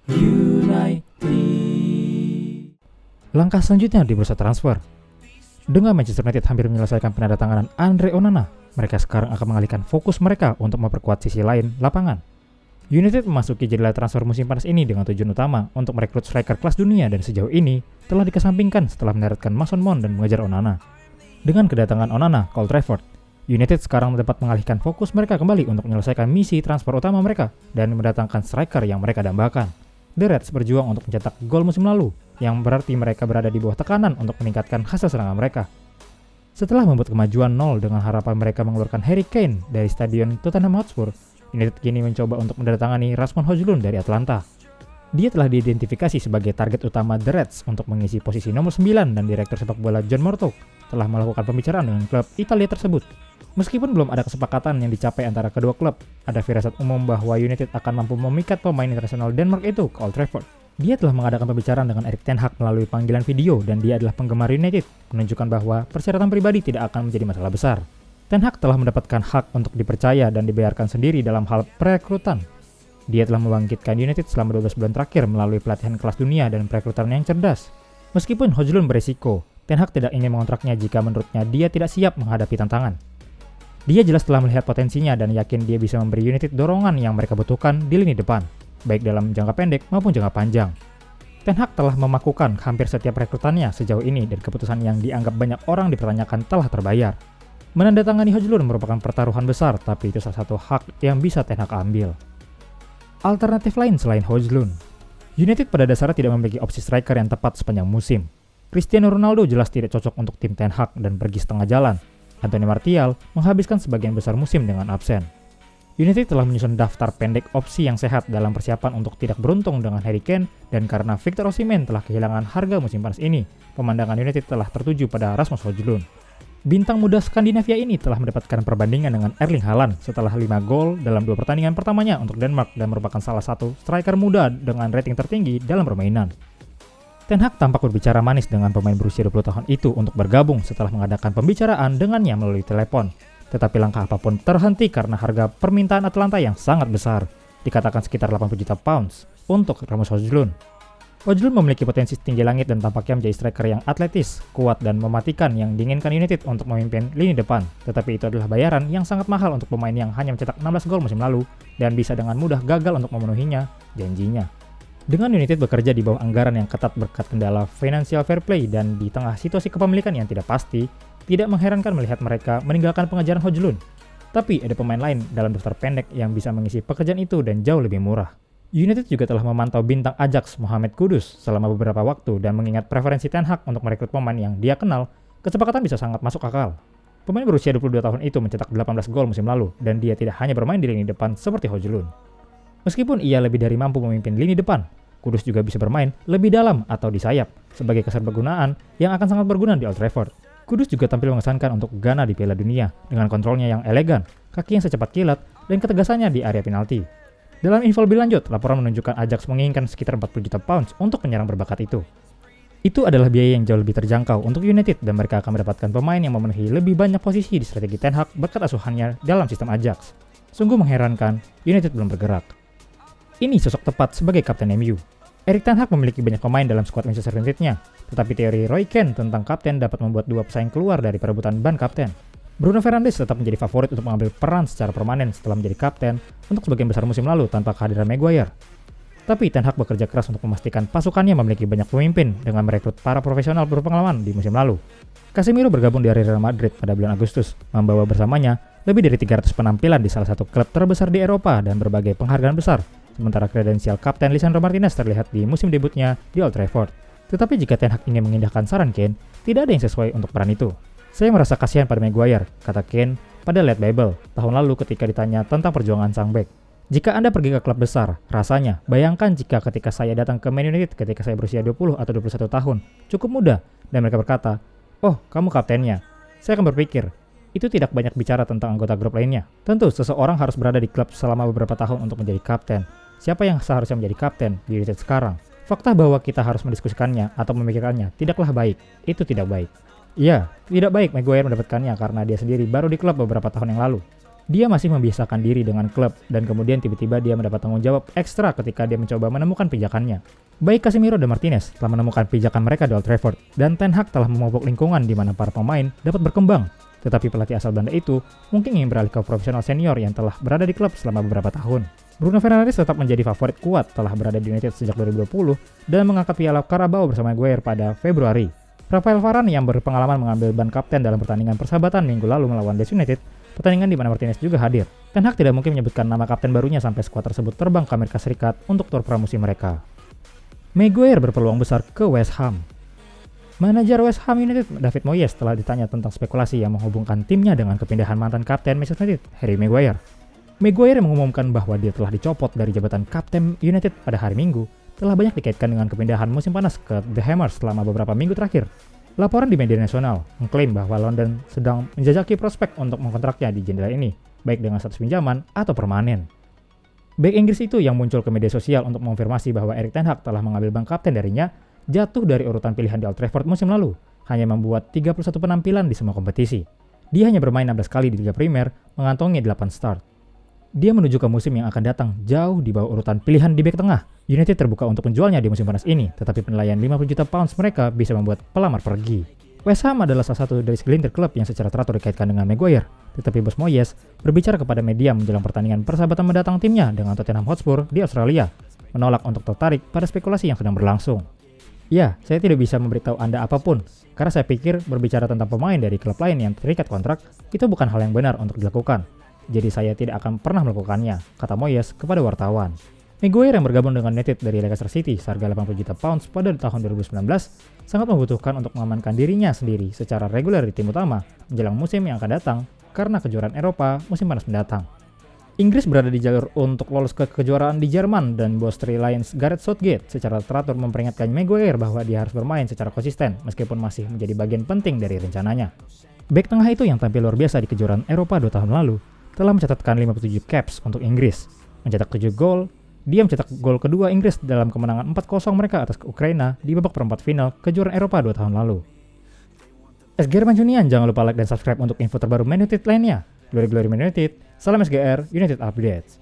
United. Langkah selanjutnya di bursa transfer. Dengan Manchester United hampir menyelesaikan penandatanganan Andre Onana, mereka sekarang akan mengalihkan fokus mereka untuk memperkuat sisi lain lapangan. United memasuki jendela transfer musim panas ini dengan tujuan utama untuk merekrut striker kelas dunia dan sejauh ini telah dikesampingkan setelah mendaratkan Mason Mount dan mengejar Onana. Dengan kedatangan Onana ke Old Trafford, United sekarang dapat mengalihkan fokus mereka kembali untuk menyelesaikan misi transfer utama mereka dan mendatangkan striker yang mereka dambakan. The Reds berjuang untuk mencetak gol musim lalu, yang berarti mereka berada di bawah tekanan untuk meningkatkan hasil serangan mereka. Setelah membuat kemajuan 0 dengan harapan mereka mengeluarkan Harry Kane dari stadion Tottenham Hotspur, United kini mencoba untuk mendatangani Rasmus Højlund dari Atlanta. Dia telah diidentifikasi sebagai target utama The Reds untuk mengisi posisi nomor 9 dan direktur sepak bola John Murtough telah melakukan pembicaraan dengan klub Italia tersebut. Meskipun belum ada kesepakatan yang dicapai antara kedua klub, ada firasat umum bahwa United akan mampu memikat pemain internasional Denmark itu ke Old Trafford. Dia telah mengadakan pembicaraan dengan Erik ten Hag melalui panggilan video dan dia adalah penggemar United, menunjukkan bahwa persyaratan pribadi tidak akan menjadi masalah besar. Ten Hag telah mendapatkan hak untuk dipercaya dan dibayarkan sendiri dalam hal perekrutan. Dia telah membangkitkan United selama 12 bulan terakhir melalui pelatihan kelas dunia dan perekrutan yang cerdas. Meskipun Højlund beresiko, Ten Hag tidak ingin mengontraknya jika menurutnya dia tidak siap menghadapi tantangan. Dia jelas telah melihat potensinya dan yakin dia bisa memberi United dorongan yang mereka butuhkan di lini depan, baik dalam jangka pendek maupun jangka panjang. Ten Hag telah memakukan hampir setiap rekrutannya sejauh ini dan keputusan yang dianggap banyak orang dipertanyakan telah terbayar. Menandatangani Højlund merupakan pertaruhan besar, tapi itu salah satu hak yang bisa Ten Hag ambil. Alternatif lain selain Højlund, United pada dasarnya tidak memiliki opsi striker yang tepat sepanjang musim. Cristiano Ronaldo jelas tidak cocok untuk tim Ten Hag dan pergi setengah jalan. Anthony Martial menghabiskan sebagian besar musim dengan absen. United telah menyusun daftar pendek opsi yang sehat dalam persiapan untuk tidak beruntung dengan Harry Kane, dan karena Victor Osimhen telah kehilangan harga musim panas ini, pemandangan United telah tertuju pada Rasmus Højlund. Bintang muda Skandinavia ini telah mendapatkan perbandingan dengan Erling Haaland setelah 5 gol dalam 2 pertandingan pertamanya untuk Denmark dan merupakan salah satu striker muda dengan rating tertinggi dalam permainan. Ten Hag tampak berbicara manis dengan pemain berusia 20 tahun itu untuk bergabung setelah mengadakan pembicaraan dengannya melalui telepon. Tetapi langkah apapun terhenti karena harga permintaan Atlanta yang sangat besar, dikatakan sekitar 80 juta pounds untuk Rasmus Højlund. Højlund memiliki potensi setinggi langit dan tampaknya menjadi striker yang atletis, kuat dan mematikan yang diinginkan United untuk memimpin lini depan. Tetapi itu adalah bayaran yang sangat mahal untuk pemain yang hanya mencetak 16 gol musim lalu dan bisa dengan mudah gagal untuk memenuhinya janjinya. Dengan United bekerja di bawah anggaran yang ketat berkat kendala financial fair play dan di tengah situasi kepemilikan yang tidak pasti, tidak mengherankan melihat mereka meninggalkan pengejaran Højlund. Tapi ada pemain lain dalam daftar pendek yang bisa mengisi pekerjaan itu dan jauh lebih murah. United juga telah memantau bintang Ajax Mohamed Kudus selama beberapa waktu dan mengingat preferensi Ten Hag untuk merekrut pemain yang dia kenal, kesepakatan bisa sangat masuk akal. Pemain berusia 22 tahun itu mencetak 18 gol musim lalu dan dia tidak hanya bermain di lini depan seperti Højlund. Meskipun ia lebih dari mampu memimpin lini depan, Kudus juga bisa bermain lebih dalam atau di sayap sebagai keserbergunaan yang akan sangat berguna di Old Trafford. Kudus juga tampil mengesankan untuk Ghana di Piala Dunia dengan kontrolnya yang elegan, kaki yang secepat kilat, dan ketegasannya di area penalti. Dalam info lebih lanjut, laporan menunjukkan Ajax menginginkan sekitar 40 juta pounds untuk penyerang berbakat itu. Itu adalah biaya yang jauh lebih terjangkau untuk United dan mereka akan mendapatkan pemain yang memenuhi lebih banyak posisi di strategi Ten Hag berkat asuhannya dalam sistem Ajax. Sungguh mengherankan, United belum bergerak. Ini sosok tepat sebagai kapten MU. Erik ten Hag memiliki banyak pemain dalam skuad Manchester United-nya, tetapi teori Roy Keane tentang kapten dapat membuat dua pesaing keluar dari perebutan ban kapten. Bruno Fernandes tetap menjadi favorit untuk mengambil peran secara permanen setelah menjadi kapten untuk sebagian besar musim lalu tanpa kehadiran Maguire. Tapi Ten Hag bekerja keras untuk memastikan pasukannya memiliki banyak pemimpin dengan merekrut para profesional berpengalaman di musim lalu. Casemiro bergabung dari Real Madrid pada bulan Agustus, membawa bersamanya lebih dari 300 penampilan di salah satu klub terbesar di Eropa dan berbagai penghargaan besar. Sementara kredensial Kapten Lisandro Martinez terlihat di musim debutnya di Old Trafford. Tetapi jika Ten Hag ingin mengindahkan saran Kane, tidak ada yang sesuai untuk peran itu. Saya merasa kasihan pada Maguire, kata Kane pada Late Bible tahun lalu ketika ditanya tentang perjuangan sang bek. Jika Anda pergi ke klub besar, rasanya, bayangkan jika ketika saya datang ke Man United ketika saya berusia 20 atau 21 tahun, cukup muda, dan mereka berkata, "Oh, kamu kaptennya." Saya akan berpikir, itu tidak banyak bicara tentang anggota grup lainnya. Tentu, seseorang harus berada di klub selama beberapa tahun untuk menjadi kapten. Siapa yang seharusnya menjadi kapten di United sekarang? Fakta bahwa kita harus mendiskusikannya atau memikirkannya tidaklah baik. Itu tidak baik. Iya, tidak baik Maguire mendapatkannya karena dia sendiri baru di klub beberapa tahun yang lalu. Dia masih membiasakan diri dengan klub dan kemudian tiba-tiba dia mendapat tanggung jawab ekstra ketika dia mencoba menemukan pijakannya. Baik Casemiro dan Martinez telah menemukan pijakan mereka di Old Trafford dan Ten Hag telah memupuk lingkungan di mana para pemain dapat berkembang. Tetapi pelatih asal Belanda itu mungkin ingin beralih ke profesional senior yang telah berada di klub selama beberapa tahun. Bruno Fernandes tetap menjadi favorit kuat telah berada di United sejak 2020 dan mengangkat piala Carabao bersama Maguire pada Februari. Rafael Varane yang berpengalaman mengambil ban kapten dalam pertandingan persahabatan minggu lalu melawan Leeds United, pertandingan di mana Martinez juga hadir. Ten Hag tidak mungkin menyebutkan nama kapten barunya sampai skuad tersebut terbang ke Amerika Serikat untuk tur pramusim mereka. Maguire berpeluang besar ke West Ham. Manajer West Ham United David Moyes telah ditanya tentang spekulasi yang menghubungkan timnya dengan kepindahan mantan kapten Manchester United, Harry Maguire. Maguire mengumumkan bahwa dia telah dicopot dari jabatan kapten United pada hari Minggu, telah banyak dikaitkan dengan kepindahan musim panas ke The Hammers selama beberapa minggu terakhir. Laporan di media nasional mengklaim bahwa London sedang menjajaki prospek untuk mengkontraknya di jendela ini, baik dengan status pinjaman atau permanen. Bek Inggris itu yang muncul ke media sosial untuk mengonfirmasi bahwa Erik Ten Hag telah mengambil ban kapten darinya, jatuh dari urutan pilihan di Old Trafford musim lalu, hanya membuat 31 penampilan di semua kompetisi. Dia hanya bermain 16 kali di Liga Primer, mengantongi 8 start. Dia menuju ke musim yang akan datang jauh di bawah urutan pilihan di bek tengah. United terbuka untuk penjualnya di musim panas ini, tetapi penilaian 50 juta pounds mereka bisa membuat pelamar pergi. West Ham adalah salah satu dari segelintir klub yang secara teratur dikaitkan dengan Maguire, tetapi bos Moyes berbicara kepada media menjelang pertandingan persahabatan mendatang timnya dengan Tottenham Hotspur di Australia, menolak untuk tertarik pada spekulasi yang sedang berlangsung. Ya, saya tidak bisa memberitahu Anda apapun, karena saya pikir berbicara tentang pemain dari klub lain yang terikat kontrak, itu bukan hal yang benar untuk dilakukan. Jadi saya tidak akan pernah melakukannya, kata Moyes kepada wartawan. Maguire yang bergabung dengan United dari Leicester City seharga 80 juta pounds pada tahun 2019 sangat membutuhkan untuk mengamankan dirinya sendiri secara reguler di tim utama menjelang musim yang akan datang karena kejuaraan Eropa musim panas mendatang. Inggris berada di jalur untuk lolos ke kejuaraan di Jerman dan bos Three Lions Gareth Southgate secara teratur memperingatkan Maguire bahwa dia harus bermain secara konsisten meskipun masih menjadi bagian penting dari rencananya. Bek tengah itu yang tampil luar biasa di kejuaraan Eropa 2 tahun lalu telah mencatatkan 57 caps untuk Inggris, mencetak 7 gol. Dia mencetak gol kedua Inggris dalam kemenangan 4-0 mereka atas Ukraina di babak perempat final kejuaraan Eropa 2 tahun lalu. SGR Mancunian, jangan lupa like dan subscribe untuk info terbaru Man United lainnya. Glory Glory Man United, salam SGR United Updates.